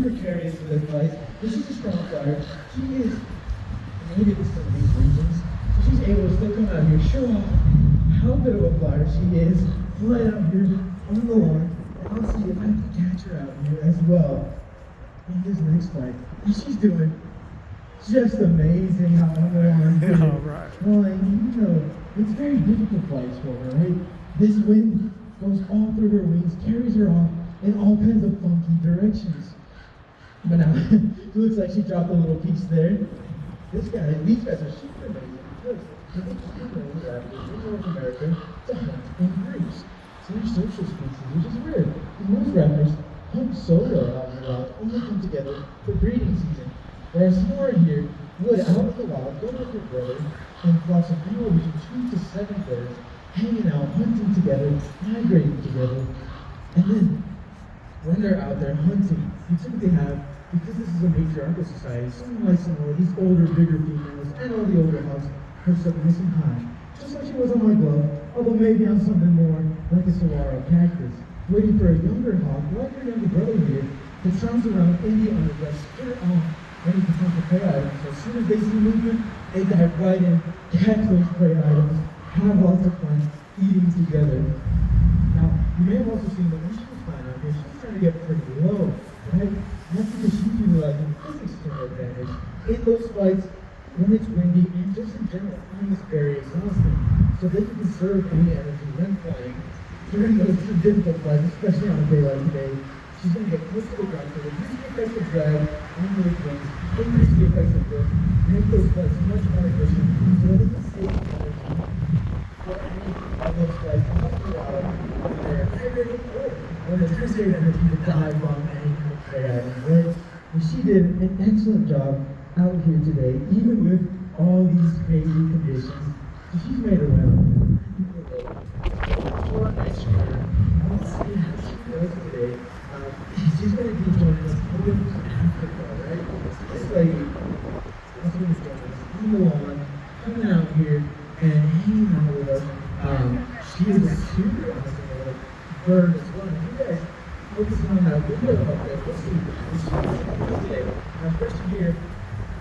precarious for this place. This is a strong flyer. She is, and maybe this is some of these regions, so she's able to still come out here, show off how good of a flyer she is, fly out here on the lawn, and I'll see if I can catch her out here as well in this next flight. And she's doing just amazing how on the lawn. Yeah, right. Well, and you know, it's very difficult flights for her, right? This wind goes all through her wings, carries her off in all kinds of funky directions. But now, it looks like she dropped a little piece there. These guys are super amazing because they are known raptors in North America to hunt in groups. So they're social species, which is weird. Because most raptors hunt solo out in the wild, only come together for breeding season. Whereas more here would out in the wild go with their brother and flocks of anywhere between 2 to 7 birds, hanging out, hunting together, migrating together. And then when they're out there hunting, you typically have, because this is a matriarchal society, someone like some of these older, bigger females and all the older hawks perched up nice and high. Just like she was on my glove, although maybe on something more like a saguaro cactus, waiting for a younger hawk, like her younger brother here, to trounce around in the underbrush, scare off any potential prey items. So as soon as they see movement, they dive right in, catch those prey items, have lots of fun eating together. Now, you may have also seen that when she was flying out here, she was trying to get pretty low, right? And that's because she's utilizing physics to her advantage in those flights when it's windy and just in general, flying is very exhausting. So they can conserve any energy when flying during those difficult flights, especially on a day like today. She's going to get close to the ground to reduce the effects of drag on those wings, increase the effects of lift, make those flights much more efficient so that they can save energy for any of those flights up the water when they're hydrating or when they're trying to save energy to dive on any kind of prey item, right? And she did an excellent job out here today, even with all these crazy conditions. So she's made her way on. For our next year, let's see how she goes today. She's going to be joining us over in Africa, right? This lady, that's what is joining us on the lawn, coming out here and hanging out with us. She is a super awesome little bird as well. You guys focus on that video up there. We'll see what she does today. Our first here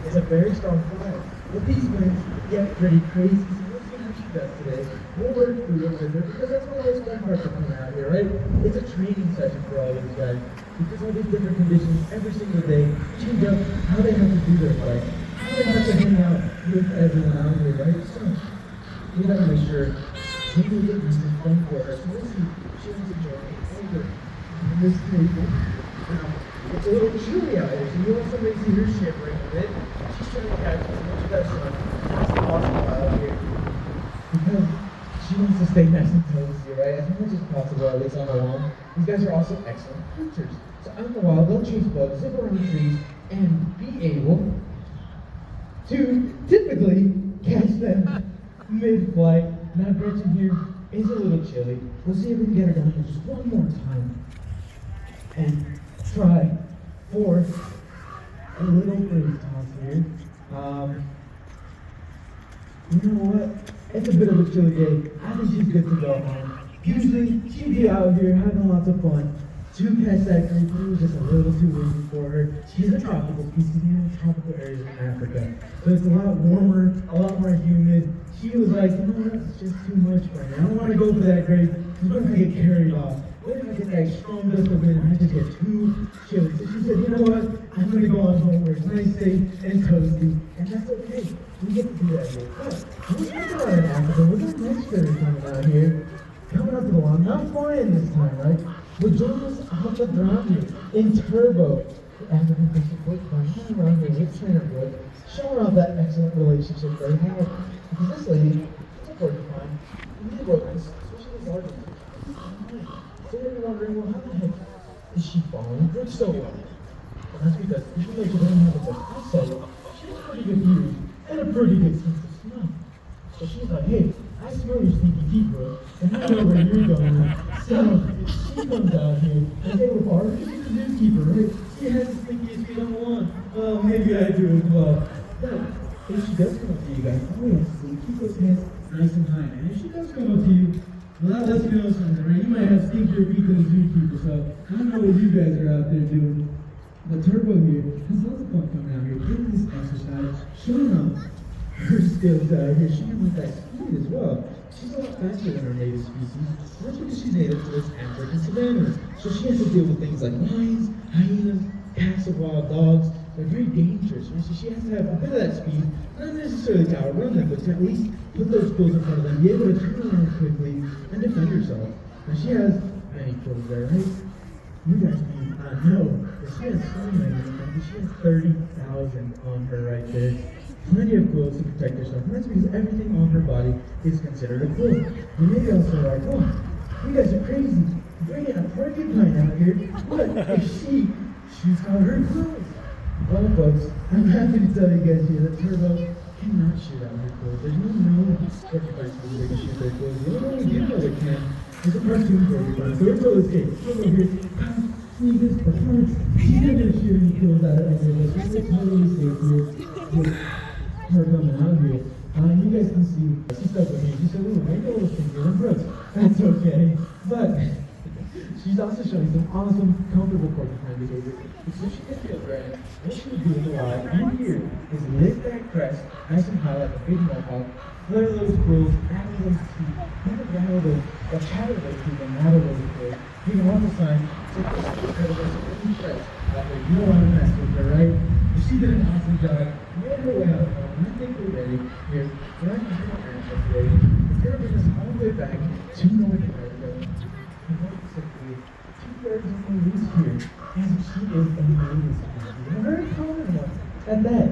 is a very strong flyer. But these winds get pretty crazy, so we'll see how she does today. We'll work through it with her because that's one of those fun parts of coming out here, right? It's a training session for all these guys. Because all these different conditions every single day change up how they have to do their flight, how they have to hang out with everyone out here, right? So we gotta make sure we can get this fun for her. So we'll see if she wants to join me over on this table. Now, it's a little chilly out here, so you also may see her shivering a bit. She's trying to catch as much of that sun as possible out here. Because she wants to stay nice and cozy, right? As much as possible, at least on the lawn. These guys are also excellent hunters. So out in the wild, they'll chase bugs, zip around trees, and be able to typically catch them mid-flight. Now, Gretchen here is a little chilly. We'll see if we can get her down here just one more time. And try for a little breeze toss here. You know what? It's a bit of a chilly day. I think she's good to go home. Usually, she'd be out here having lots of fun to catch that creek, but it was just a little too windy for her. She's a tropical species in tropical areas in Africa. So it's a lot warmer, a lot more humid. She was like, you know what, it's just too much for me. I don't want to go for that grape, because what if I get carried off? What if I get that strong gust of wind and I just get too chilly? So she said, you know what, I'm going to go on home where it's nice, safe, and toasty. And that's okay. We get to do that here. But we're talking about in Africa. We got next fairy coming out here. Coming out to the lawn, not flying this time, right? We're joining us off the ground here in Turbo. The African Christian Book Farm, hanging around here with Trainer Book, showing off that excellent relationship they have. Because this lady is a porcupine, and these rodents, especially these large ones, so you're wondering, well, how the heck is she following through so well? Well, that's because even though she doesn't have the best eyesight, she has pretty good hearing and a pretty good sense of smell. So she's like, hey, I smell your stinky teeth, bro, and I know where you're going. So she comes out here, and hey, Barbara, she's a zookeeper, right? She has the stinkiest feet on the lawn. Well, maybe I do as well. But if she does come up to you guys, all you have to do is keep those hands nice and high. And if she does come up to you, well, that lets you know something, right? You might have stinkier feet than a zookeeper, so I don't know what you guys are out there doing. But Turbo here has lots of fun coming out here, doing this exercise, showing off her skills out here. She can with that speed as well. She's a lot faster than her native species. That's because she's native to this African savanna. So she has to deal with things like lions, hyenas, packs of wild dogs. They're very dangerous, right? So she has to have a bit of that speed, not necessarily to outrun them, but to at least put those quills in front of them, be able to turn around quickly and defend herself. Now she has many quills there, right? You guys may not know that she has so many, but she has 30,000 on her right there. Plenty of quills to protect herself, and that's because everything on her body is considered a quill. You may be also like, oh, you guys are crazy. Bringing a porcupine out here. What if she's got her quills? Well, folks, I'm happy to tell you guys here that Turbo cannot shoot out her quills. There's no known porcupines that can shoot their quills. The only one we do know that can is a cartoon porcupine. So we're told this game. Turbo here, see this performance. She's not going to shoot any quills out of any of us. We're totally safe here with her coming out here. You guys can see, she stuck with me. She said, ooh, maybe a little stinkier than Brooks. That's okay. But she's also showing some awesome, comfortable porcupine behavior. So she can feel great. What she'll do in the wild and here is lift that crest nice and high like a big mohawk, flare those quills, rattle those teeth, even rattle those, or chatter those teeth and rattle those quills. You can also sign to incredible spring crest. That way you don't want to mess with her, right? But she did an awesome job. Made her way out home, and I think we're ready here. So I can do our answer today. It's going to bring us all the way back to North America. And more specifically, 2/3 of the release here, and she is a native species, a very common one at that.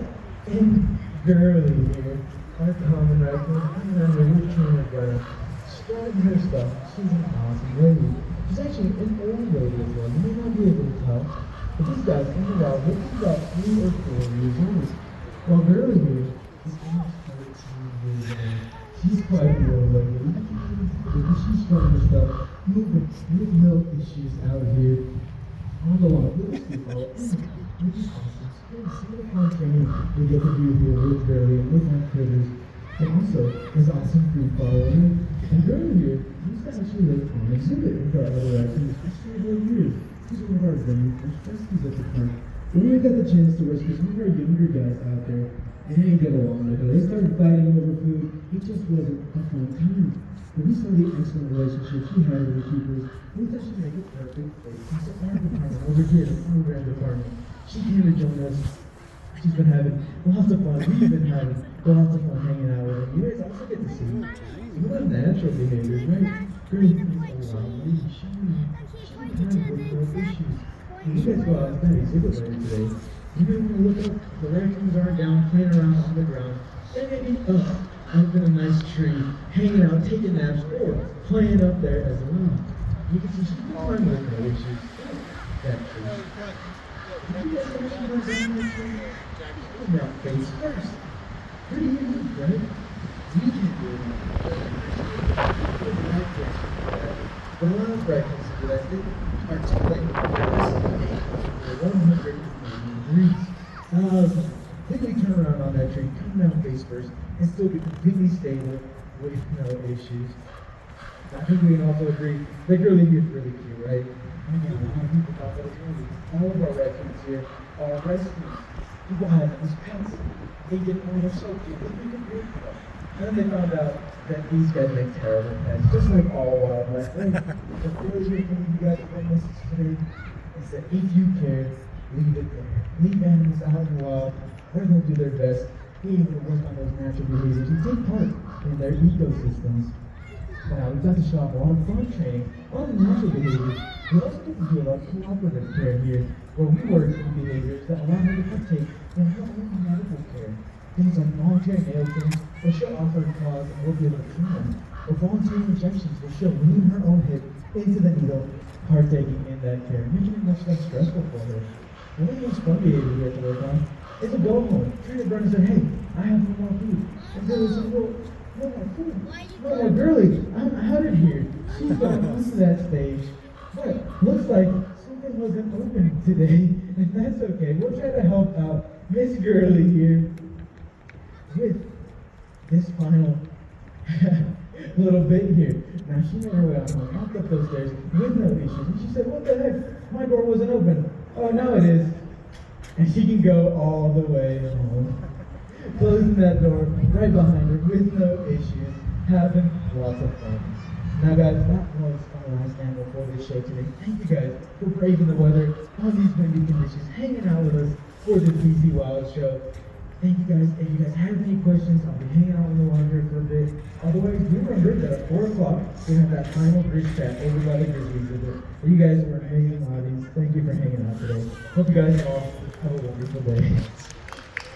And girly here, our common rifle, hanging around here with camera brother, strutting her stuff. She's an awesome lady. She's actually an old lady as well. You may not be able to tell, but this guy's in the wild. This is about 3 or 4 years old. Well, girly here is almost 14 years old. She's quite the old lady. She's strutting her stuff. With milk issues out here on the lawn. Which is awesome. Some of the fun training we get to do here with Girly and with our critters. And also, there's awesome free following. And Girly here used to actually live on exhibit with our other activities for several years. She's one of our very first rescues at the park. When we got the chance to rescue some of our younger guys out there, they didn't get along with it. They started fighting over food. It just wasn't a fun time. But we saw the excellent relationship she had with the keepers. We thought she'd make it perfect for the art department over here, the program department. She came to join us. She's been having lots of fun. We've been having lots of fun hanging out with her. You guys also get to see some of the natural behaviors, right? Girly is a wild lady. She kind of works for issues. When you guys go out to that exhibit later today, you may want to look up. The raccoons aren't down, playing around on the ground. They may be up in a nice tree, hanging out, taking naps, or playing up there as well. You can see she's fine with no issues. That tree. Did you guys ever see what's on that tree? Now face first. Pretty easy, right? You can do it. But a lot of raccoons do that. They articulate for 180 degrees. Quickly turn around on that tree, come down face first, and still be completely stable with no issues. I think we can also agree that Girly is really cute, right? I mean, a lot of people thought that was really. All of our raccoons here are rescues. People have these pets. They didn't know they're so cute. They think they're beautiful. And then they found out that these guys make terrible pets, just like all wildlife. Right? The first thing you guys have message today is that if you care, leave it there. Leave animals out in the wild, where they'll do their best, be able to work on those natural behaviors and take part in their ecosystems. Now, we've got to show off a lot of fun training, a lot of natural behaviors. We also get to do a lot of cooperative care here, where we work in behaviors that allow her to partake in her own medical care. Things like voluntary nail trims, where she'll offer her claws and we'll be able to trim them. Or voluntary injections, where she'll lean her own hip into the needle, partaking in that care, making it much less stressful for her. One of the most fun behaviors we have to work on is a go home. Treat her and say, hey, I have no more food. And Girly said, well, no more food. No more Girly. I'm out of here. She's gone onto that stage. But looks like something wasn't open today, and that's okay. We'll try to help out Miss Girly here with this final little bit here. Now she made her way out home, walked up those stairs with no issues, and she said, what the heck? My door wasn't open. Oh, now it is. and she can go all the way home. Closing that door right behind her with no issues, having lots of fun. Now guys, that was our last animal for this show today. Thank you guys for braving the weather on these windy conditions, hanging out with us for the DC Wild Show. Thank you guys. If you guys have any questions, I'll be hanging out in the lawn here for a bit. Otherwise, remember that at 4 o'clock, we have that final bridge chat over by the Grizzlies visit. You guys were an amazing audience. Thank you for hanging out today. Hope you guys all have a wonderful day.